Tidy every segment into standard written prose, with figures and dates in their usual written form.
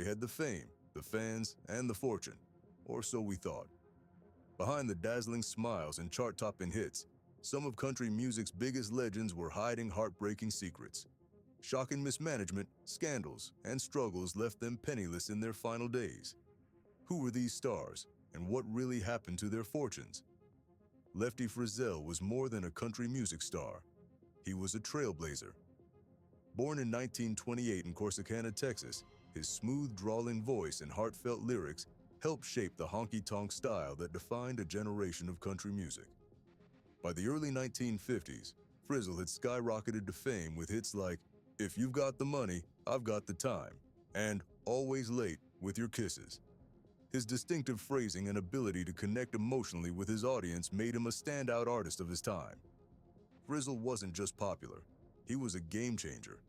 They had the fame, the fans, and the fortune, or so we thought. Behind the dazzling smiles and chart-topping hits, some of country music's biggest legends were hiding heartbreaking secrets. Shocking mismanagement, scandals, and struggles left them penniless in their final days. Who were these stars, and what really happened to their fortunes? Lefty Frizzell was more than a country music star. He was a trailblazer. Born in 1928 in Corsicana, Texas, his smooth, drawling voice and heartfelt lyrics helped shape the honky-tonk style that defined a generation of country music. By the early 1950s, Frizzell had skyrocketed to fame with hits like "If You've Got the Money, I've Got the Time" and "Always Late with Your Kisses." His distinctive phrasing and ability to connect emotionally with his audience made him a standout artist of his time. Frizzell wasn't just popular, he was a game changer.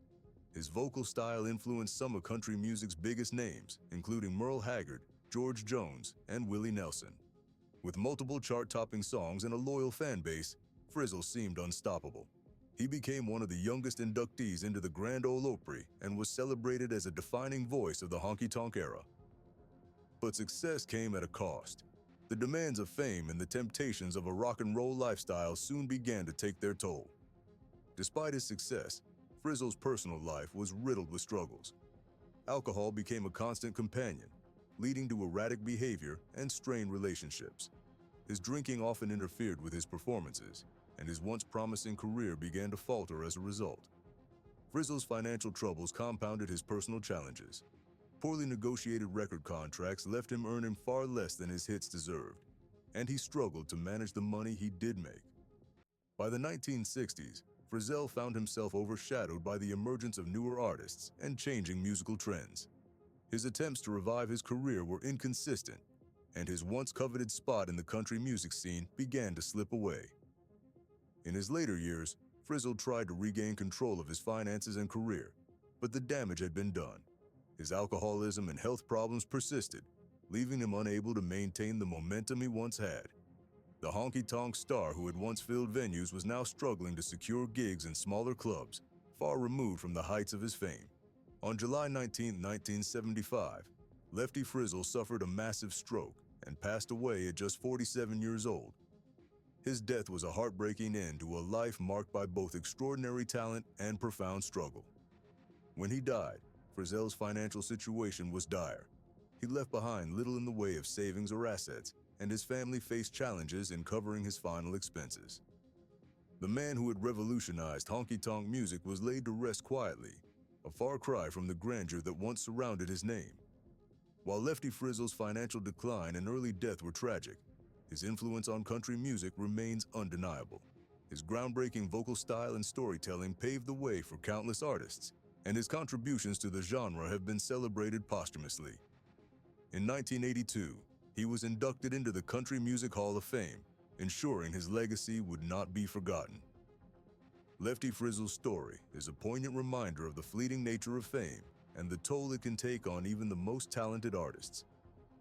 His vocal style influenced some of country music's biggest names, including Merle Haggard, George Jones, and Willie Nelson. With multiple chart-topping songs and a loyal fan base, Frizzell seemed unstoppable. He became one of the youngest inductees into the Grand Ole Opry and was celebrated as a defining voice of the honky-tonk era. But success came at a cost. The demands of fame and the temptations of a rock and roll lifestyle soon began to take their toll. Despite his success, Frizzell's personal life was riddled with struggles. Alcohol became a constant companion, leading to erratic behavior and strained relationships. His drinking often interfered with his performances, and his once promising career began to falter as a result. Frizzell's financial troubles compounded his personal challenges. Poorly negotiated record contracts left him earning far less than his hits deserved, and he struggled to manage the money he did make. By the 1960s, Frizzell found himself overshadowed by the emergence of newer artists and changing musical trends. His attempts to revive his career were inconsistent, and his once coveted spot in the country music scene began to slip away. In his later years, Frizzell tried to regain control of his finances and career, but the damage had been done. His alcoholism and health problems persisted, leaving him unable to maintain the momentum he once had. The honky-tonk star who had once filled venues was now struggling to secure gigs in smaller clubs, far removed from the heights of his fame. On July 19, 1975, Lefty Frizzell suffered a massive stroke and passed away at just 47 years old. His death was a heartbreaking end to a life marked by both extraordinary talent and profound struggle. When he died, Frizzell's financial situation was dire. He left behind little in the way of savings or assets, and his family faced challenges in covering his final expenses. The man who had revolutionized honky-tonk music was laid to rest quietly, a far cry from the grandeur that once surrounded his name. While Lefty Frizzell's financial decline and early death were tragic, his influence on country music remains undeniable. His groundbreaking vocal style and storytelling paved the way for countless artists, and his contributions to the genre have been celebrated posthumously. In 1982, he was inducted into the Country Music Hall of Fame, ensuring his legacy would not be forgotten. Lefty Frizzell's story is a poignant reminder of the fleeting nature of fame and the toll it can take on even the most talented artists.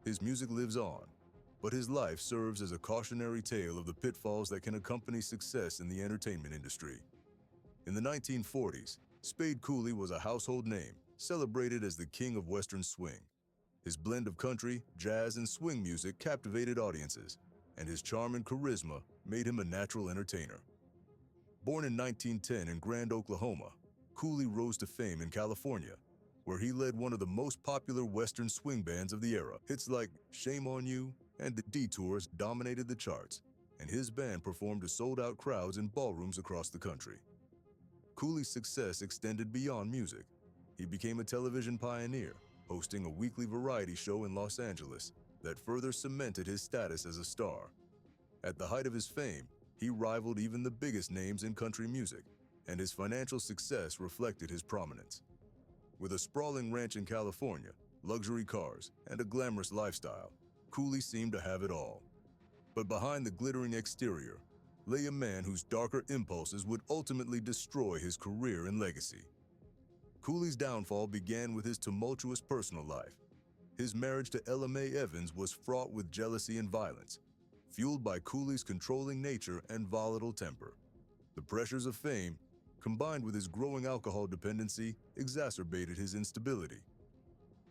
His music lives on, but his life serves as a cautionary tale of the pitfalls that can accompany success in the entertainment industry. In the 1940s, Spade Cooley was a household name, celebrated as the king of Western swing. His blend of country, jazz, and swing music captivated audiences, and his charm and charisma made him a natural entertainer. Born in 1910 in Grand, Oklahoma, Cooley rose to fame in California, where he led one of the most popular Western swing bands of the era. Hits like "Shame on You" and "The Detours" dominated the charts, and his band performed to sold-out crowds in ballrooms across the country. Cooley's success extended beyond music. He became a television pioneer, hosting a weekly variety show in Los Angeles that further cemented his status as a star. At the height of his fame, he rivaled even the biggest names in country music, and his financial success reflected his prominence. With a sprawling ranch in California, luxury cars, and a glamorous lifestyle, Cooley seemed to have it all. But behind the glittering exterior lay a man whose darker impulses would ultimately destroy his career and legacy. Cooley's downfall began with his tumultuous personal life. His marriage to Ella Mae Evans was fraught with jealousy and violence, fueled by Cooley's controlling nature and volatile temper. The pressures of fame, combined with his growing alcohol dependency, exacerbated his instability.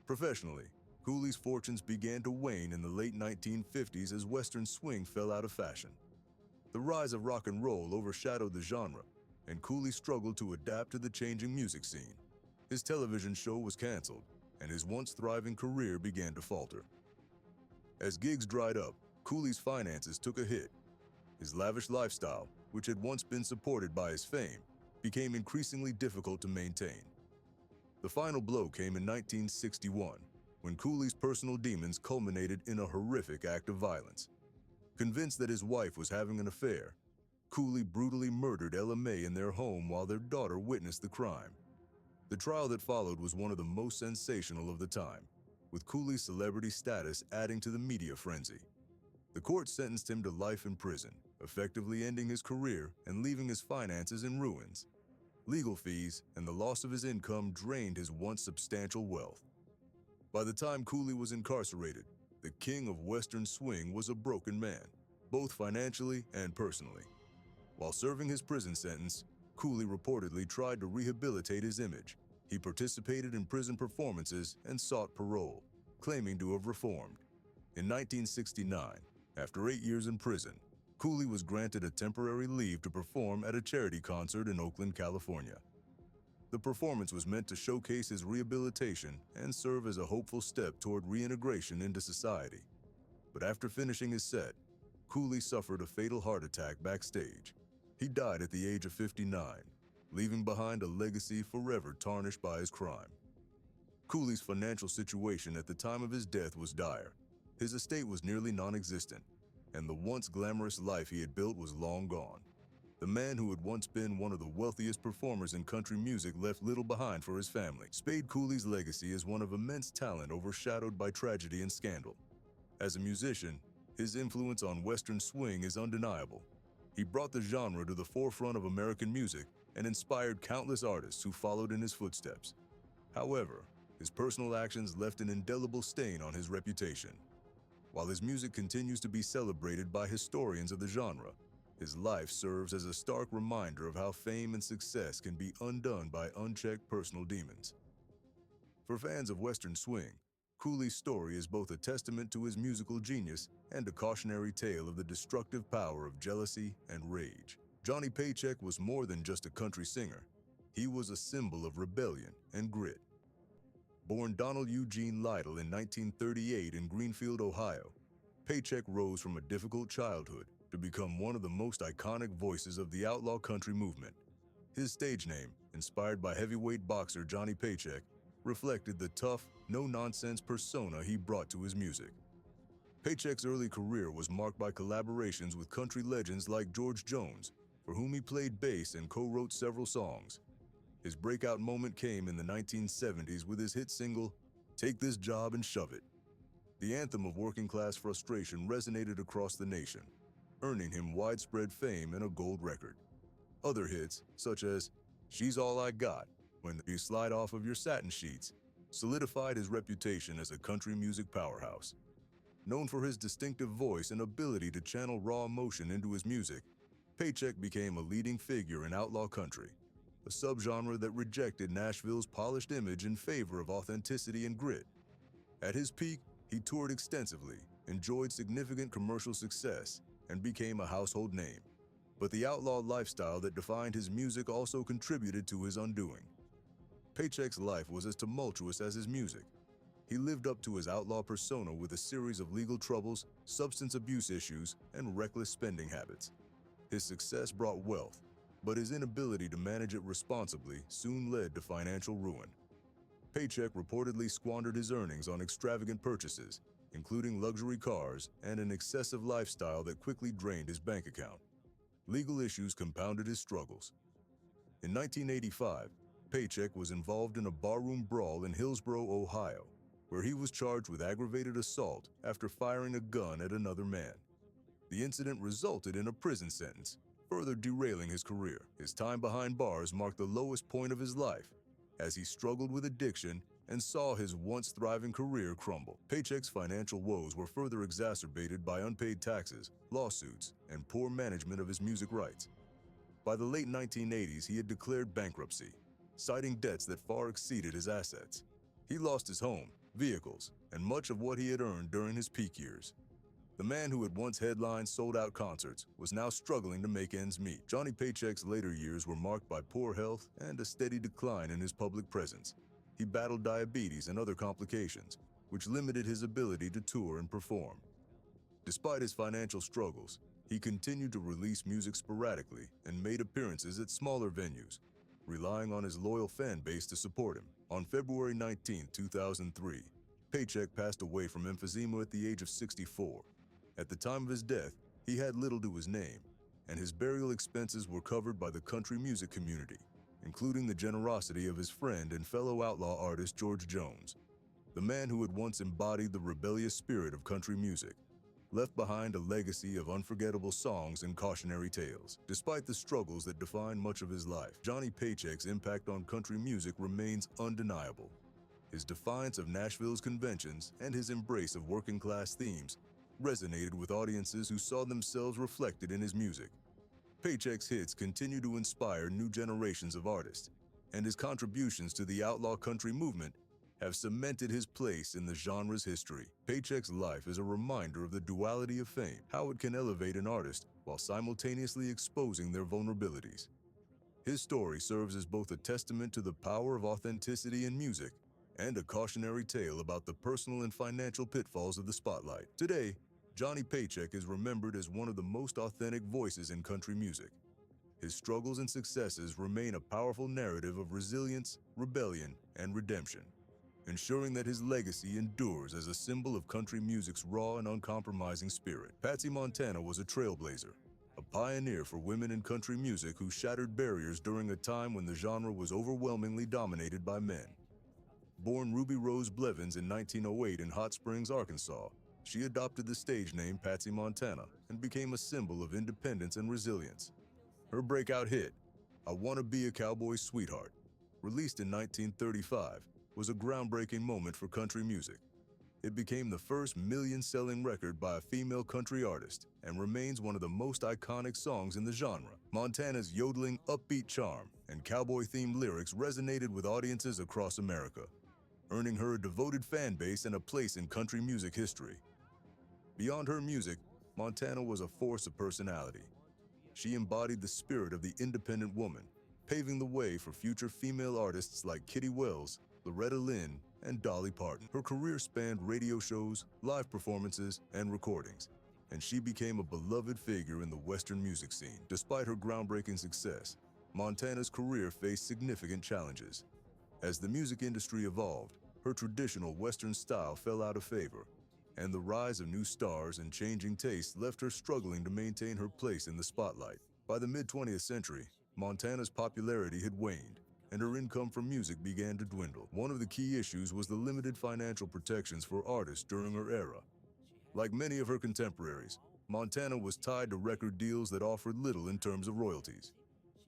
Professionally, Cooley's fortunes began to wane in the late 1950s as Western swing fell out of fashion. The rise of rock and roll overshadowed the genre, and Cooley struggled to adapt to the changing music scene. His television show was canceled, and his once thriving career began to falter. As gigs dried up, Cooley's finances took a hit. His lavish lifestyle, which had once been supported by his fame, became increasingly difficult to maintain. The final blow came in 1961, when Cooley's personal demons culminated in a horrific act of violence. Convinced that his wife was having an affair, Cooley brutally murdered Ella May in their home while their daughter witnessed the crime. The trial that followed was one of the most sensational of the time, with Cooley's celebrity status adding to the media frenzy. The court sentenced him to life in prison, effectively ending his career and leaving his finances in ruins. Legal fees and the loss of his income drained his once substantial wealth. By the time Cooley was incarcerated, the king of Western swing was a broken man, both financially and personally. While serving his prison sentence, Cooley reportedly tried to rehabilitate his image. He participated in prison performances and sought parole, claiming to have reformed. In 1969, after 8 years in prison, Cooley was granted a temporary leave to perform at a charity concert in Oakland, California. The performance was meant to showcase his rehabilitation and serve as a hopeful step toward reintegration into society. But after finishing his set, Cooley suffered a fatal heart attack backstage. He died at the age of 59, leaving behind a legacy forever tarnished by his crime. Cooley's financial situation at the time of his death was dire. His estate was nearly non-existent, and the once glamorous life he had built was long gone. The man who had once been one of the wealthiest performers in country music left little behind for his family. Spade Cooley's legacy is one of immense talent overshadowed by tragedy and scandal. As a musician, his influence on Western swing is undeniable. He brought the genre to the forefront of American music and inspired countless artists who followed in his footsteps. However, his personal actions left an indelible stain on his reputation. While his music continues to be celebrated by historians of the genre, his life serves as a stark reminder of how fame and success can be undone by unchecked personal demons. For fans of Western swing, Cooley's story is both a testament to his musical genius and a cautionary tale of the destructive power of jealousy and rage. Johnny Paycheck was more than just a country singer. He was a symbol of rebellion and grit. Born Donald Eugene Lytle in 1938 in Greenfield, Ohio, Paycheck rose from a difficult childhood to become one of the most iconic voices of the outlaw country movement. His stage name, inspired by heavyweight boxer Johnny Paycheck, reflected the tough, no-nonsense persona he brought to his music. Paycheck's early career was marked by collaborations with country legends like George Jones, for whom he played bass and co-wrote several songs. His breakout moment came in the 1970s with his hit single, "Take This Job and Shove It." The anthem of working-class frustration resonated across the nation, earning him widespread fame and a gold record. Other hits, such as "She's All I Got," "When You Slide Off of Your Satin Sheets," solidified his reputation as a country music powerhouse. Known for his distinctive voice and ability to channel raw emotion into his music, Paycheck became a leading figure in outlaw country, a subgenre that rejected Nashville's polished image in favor of authenticity and grit. At his peak, he toured extensively, enjoyed significant commercial success, and became a household name. But the outlaw lifestyle that defined his music also contributed to his undoing. Paycheck's life was as tumultuous as his music. He lived up to his outlaw persona with a series of legal troubles, substance abuse issues, and reckless spending habits. His success brought wealth, but his inability to manage it responsibly soon led to financial ruin. Paycheck reportedly squandered his earnings on extravagant purchases, including luxury cars and an excessive lifestyle that quickly drained his bank account. Legal issues compounded his struggles. In 1985, Paycheck was involved in a barroom brawl in Hillsboro, Ohio, where he was charged with aggravated assault after firing a gun at another man. The incident resulted in a prison sentence, further derailing his career. His time behind bars marked the lowest point of his life, as he struggled with addiction and saw his once thriving career crumble. Paycheck's financial woes were further exacerbated by unpaid taxes, lawsuits, and poor management of his music rights. By the late 1980s, he had declared bankruptcy, citing debts that far exceeded his assets. He lost his home, vehicles, and much of what he had earned during his peak years. The man who had once headlined sold-out concerts was now struggling to make ends meet. Johnny Paycheck's later years were marked by poor health and a steady decline in his public presence. He battled diabetes and other complications, which limited his ability to tour and perform. Despite his financial struggles, he continued to release music sporadically and made appearances at smaller venues, relying on his loyal fan base to support him. On February 19, 2003, Paycheck passed away from emphysema at the age of 64. At the time of his death, he had little to his name, and his burial expenses were covered by the country music community, including the generosity of his friend and fellow outlaw artist George Jones. The man who had once embodied the rebellious spirit of country music left behind a legacy of unforgettable songs and cautionary tales. Despite the struggles that defined much of his life, Johnny Paycheck's impact on country music remains undeniable. His defiance of Nashville's conventions and his embrace of working-class themes resonated with audiences who saw themselves reflected in his music. Paycheck's hits continue to inspire new generations of artists, and his contributions to the outlaw country movement have cemented his place in the genre's history. Paycheck's life is a reminder of the duality of fame, how it can elevate an artist while simultaneously exposing their vulnerabilities. His story serves as both a testament to the power of authenticity in music and a cautionary tale about the personal and financial pitfalls of the spotlight. Today, Johnny Paycheck is remembered as one of the most authentic voices in country music. His struggles and successes remain a powerful narrative of resilience, rebellion, and redemption, ensuring that his legacy endures as a symbol of country music's raw and uncompromising spirit. Patsy Montana was a trailblazer, a pioneer for women in country music who shattered barriers during a time when the genre was overwhelmingly dominated by men. Born Ruby Rose Blevins in 1908 in Hot Springs, Arkansas, she adopted the stage name Patsy Montana and became a symbol of independence and resilience. Her breakout hit, "I Wanna Be a Cowboy Sweetheart," released in 1935, was a groundbreaking moment for country music. It became the first million-selling record by a female country artist and remains one of the most iconic songs in the genre. Montana's yodeling, upbeat charm and cowboy-themed lyrics resonated with audiences across America, earning her a devoted fan base and a place in country music history. Beyond her music, Montana was a force of personality. She embodied the spirit of the independent woman, paving the way for future female artists like Kitty Wells, Loretta Lynn, and Dolly Parton. Her career spanned radio shows, live performances, and recordings, and she became a beloved figure in the Western music scene. Despite her groundbreaking success, Montana's career faced significant challenges. As the music industry evolved, her traditional Western style fell out of favor, and the rise of new stars and changing tastes left her struggling to maintain her place in the spotlight. By the mid-20th century, Montana's popularity had waned, and her income from music began to dwindle. One of the key issues was the limited financial protections for artists during her era. Like many of her contemporaries, Montana was tied to record deals that offered little in terms of royalties.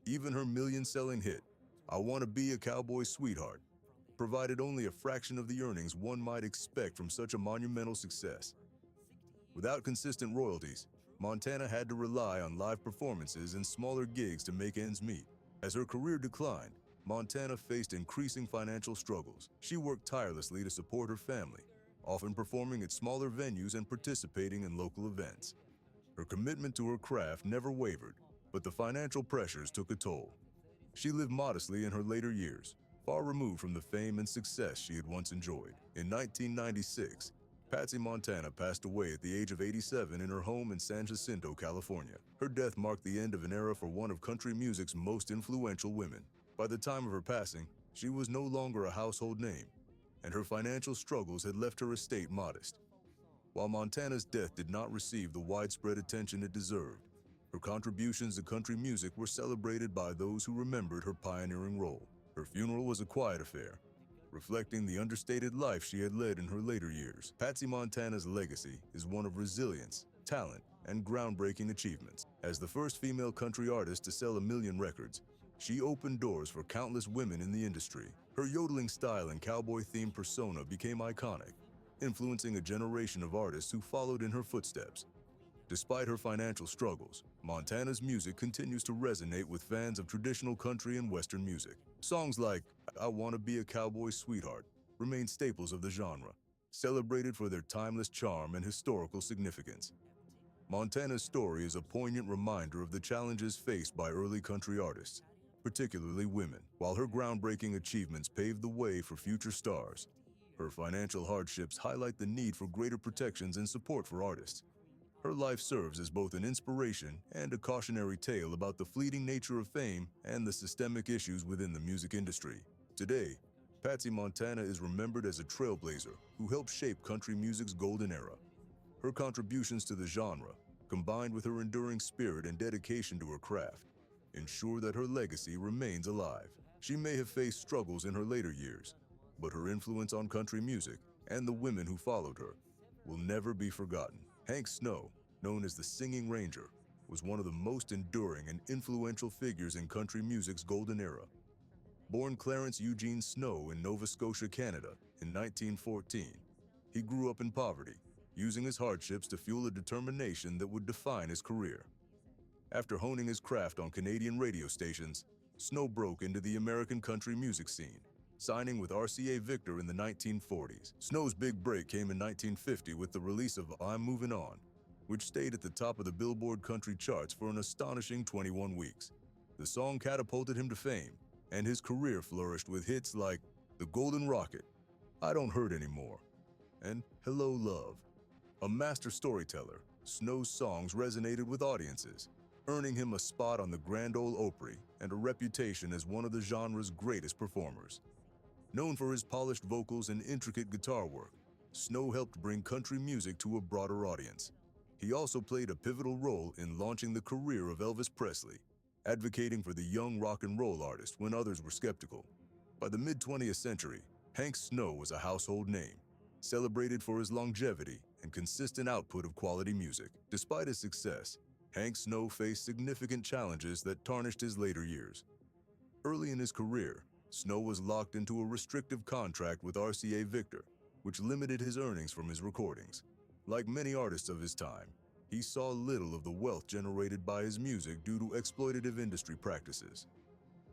Even her million-selling hit, "I Wanna Be a Cowboy Sweetheart," provided only a fraction of the earnings one might expect from such a monumental success. Without consistent royalties, Montana had to rely on live performances and smaller gigs to make ends meet. As her career declined, Montana faced increasing financial struggles. She worked tirelessly to support her family, often performing at smaller venues and participating in local events. Her commitment to her craft never wavered, but the financial pressures took a toll. She lived modestly in her later years, far removed from the fame and success she had once enjoyed. In 1996, Patsy Montana passed away at the age of 87 in her home in San Jacinto, California. Her death marked the end of an era for one of country music's most influential women. By the time of her passing, she was no longer a household name, and her financial struggles had left her estate modest. While Montana's death did not receive the widespread attention it deserved, her contributions to country music were celebrated by those who remembered her pioneering role. Her funeral was a quiet affair, reflecting the understated life she had led in her later years. Patsy Montana's legacy is one of resilience, talent, and groundbreaking achievements. As the first female country artist to sell 1 million records, she opened doors for countless women in the industry. Her yodeling style and cowboy-themed persona became iconic, influencing a generation of artists who followed in her footsteps. Despite her financial struggles, Montana's music continues to resonate with fans of traditional country and Western music. Songs like "I Wanna Be a Cowboy Sweetheart" remain staples of the genre, celebrated for their timeless charm and historical significance. Montana's story is a poignant reminder of the challenges faced by early country artists, particularly women. While her groundbreaking achievements paved the way for future stars, her financial hardships highlight the need for greater protections and support for artists. Her life serves as both an inspiration and a cautionary tale about the fleeting nature of fame and the systemic issues within the music industry. Today, Patsy Montana is remembered as a trailblazer who helped shape country music's golden era. Her contributions to the genre, combined with her enduring spirit and dedication to her craft, ensure that her legacy remains alive. She may have faced struggles in her later years, but her influence on country music and the women who followed her will never be forgotten. Hank Snow, known as the Singing Ranger, was one of the most enduring and influential figures in country music's golden era. Born Clarence Eugene Snow in Nova Scotia, Canada, in 1914, he grew up in poverty, using his hardships to fuel a determination that would define his career. After honing his craft on Canadian radio stations, Snow broke into the American country music scene, signing with RCA Victor in the 1940s. Snow's big break came in 1950 with the release of I'm Moving On, which stayed at the top of the Billboard country charts for an astonishing 21 weeks. The song catapulted him to fame, and his career flourished with hits like The Golden Rocket, I Don't Hurt Anymore, and Hello Love. A master storyteller, Snow's songs resonated with audiences, earning him a spot on the Grand Ole Opry and a reputation as one of the genre's greatest performers. Known for his polished vocals and intricate guitar work, Snow helped bring country music to a broader audience. He also played a pivotal role in launching the career of Elvis Presley, advocating for the young rock and roll artist when others were skeptical. By the mid-20th century, Hank Snow was a household name, celebrated for his longevity and consistent output of quality music. Despite his success, Hank Snow faced significant challenges that tarnished his later years. Early in his career, Snow was locked into a restrictive contract with RCA Victor, which limited his earnings from his recordings. Like many artists of his time, he saw little of the wealth generated by his music due to exploitative industry practices.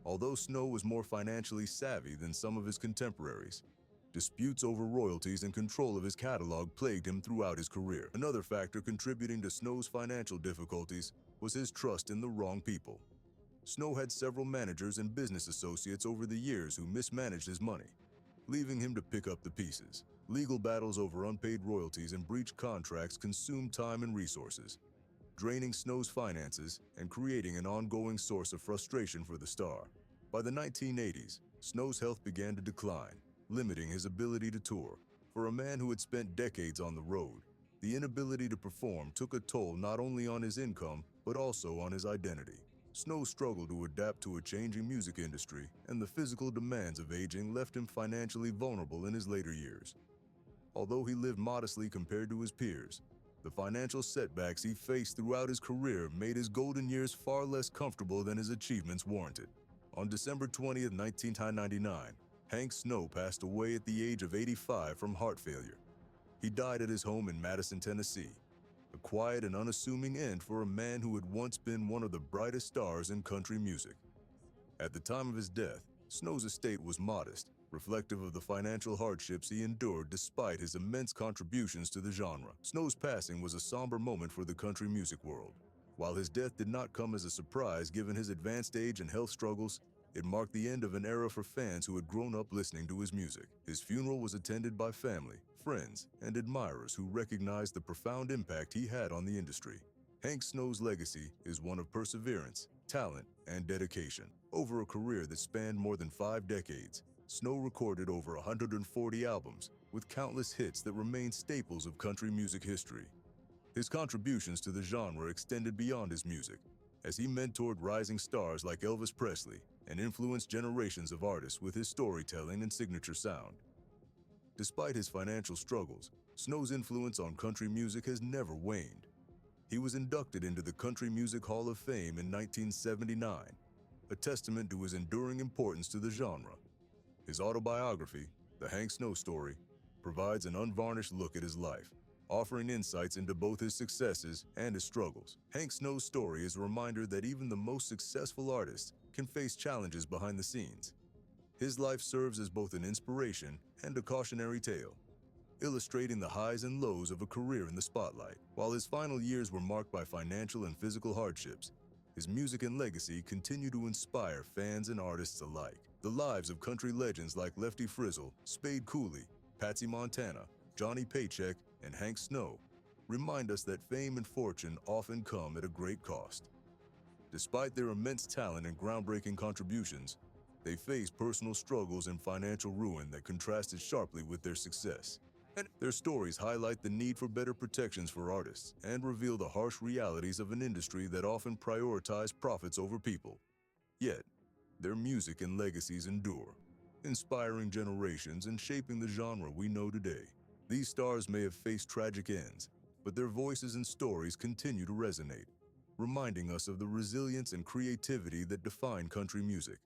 Although Snow was more financially savvy than some of his contemporaries, disputes over royalties and control of his catalog plagued him throughout his career. Another factor contributing to Snow's financial difficulties was his trust in the wrong people. Snow had several managers and business associates over the years who mismanaged his money, leaving him to pick up the pieces. Legal battles over unpaid royalties and breached contracts consumed time and resources, draining Snow's finances and creating an ongoing source of frustration for the star. By the 1980s, Snow's health began to decline, limiting his ability to tour. For a man who had spent decades on the road, the inability to perform took a toll not only on his income, but also on his identity. Snow struggled to adapt to a changing music industry, and the physical demands of aging left him financially vulnerable in his later years. Although he lived modestly compared to his peers, the financial setbacks he faced throughout his career made his golden years far less comfortable than his achievements warranted. On December 20, 1999, Hank Snow passed away at the age of 85 from heart failure. He died at his home in Madison, Tennessee, a quiet and unassuming end for a man who had once been one of the brightest stars in country music. At the time of his death, Snow's estate was modest, reflective of the financial hardships he endured despite his immense contributions to the genre. Snow's passing was a somber moment for the country music world. While his death did not come as a surprise given his advanced age and health struggles, it marked the end of an era for fans who had grown up listening to his music. His funeral was attended by family, friends, and admirers who recognized the profound impact he had on the industry. Hank Snow's legacy is one of perseverance, talent, and dedication. Over a career that spanned more than 5 decades, Snow recorded over 140 albums, with countless hits that remain staples of country music history. His contributions to the genre extended beyond his music, as he mentored rising stars like Elvis Presley and influenced generations of artists with his storytelling and signature sound. Despite his financial struggles, Snow's influence on country music has never waned. He was inducted into the Country Music Hall of Fame in 1979, a testament to his enduring importance to the genre. His autobiography, The Hank Snow Story, provides an unvarnished look at his life, offering insights into both his successes and his struggles. Hank Snow's story is a reminder that even the most successful artists can face challenges behind the scenes. His life serves as both an inspiration and a cautionary tale, illustrating the highs and lows of a career in the spotlight. While his final years were marked by financial and physical hardships, his music and legacy continue to inspire fans and artists alike. The lives of country legends like Lefty Frizzell, Spade Cooley, Patsy Montana, Johnny Paycheck, and Hank Snow remind us that fame and fortune often come at a great cost. Despite their immense talent and groundbreaking contributions, they faced personal struggles and financial ruin that contrasted sharply with their success. And their stories highlight the need for better protections for artists and reveal the harsh realities of an industry that often prioritizes profits over people. Yet, their music and legacies endure, inspiring generations and shaping the genre we know today. These stars may have faced tragic ends, but their voices and stories continue to resonate, reminding us of the resilience and creativity that define country music.